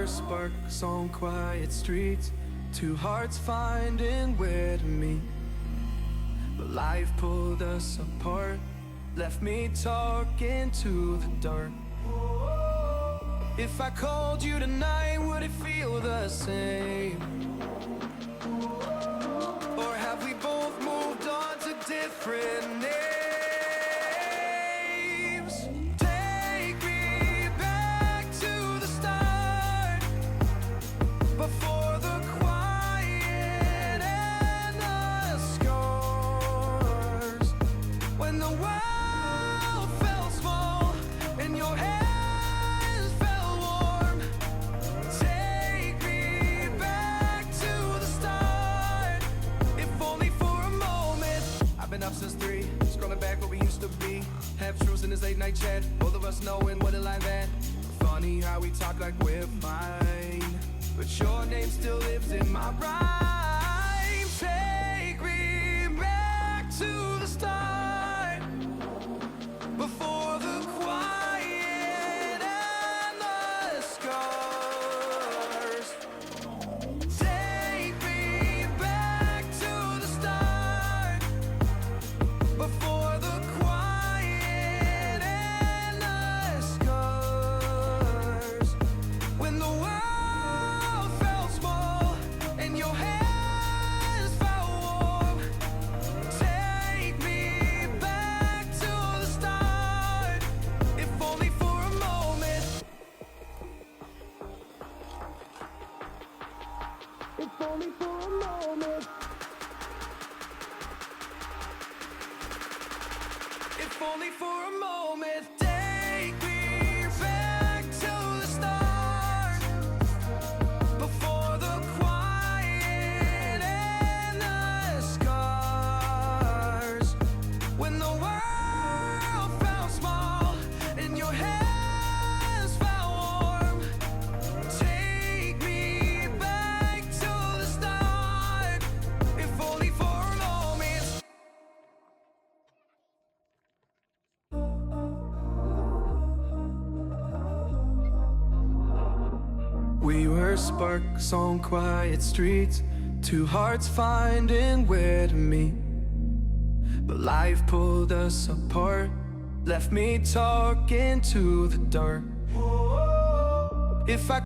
were sparks on quiet streets, two hearts finding where to meet. But life pulled us apart, left me talking to the dark. If I called you tonight, would it feel the same? Or have we both moved on to different names? Take me back to the start, before the quiet and the scars, when the world felt small and your hands felt warm. Take me back to the start, if only for a moment. I've been up since 3, scrolling back what we used to be. Half truths in this late night chat, both of us knowing what a line that. Funny how we talk like we're fine, but your name still lives in my rhyme. Take me back to the start, before the quiet and the scars. Take me back to the start, before the quiet and the scars, when the world felt small and your hands felt warm. Take me back to the start, if only for a moment. If only for a moment. If only for a moment. Take me back to the start, before the quiet and the scars, when the world felt small and your hands felt warm. Take me back to the start, if only for a moment. We were sparks on quiet streets, two hearts finding where to meet. But life pulled us apart, left me talking to the dark. If I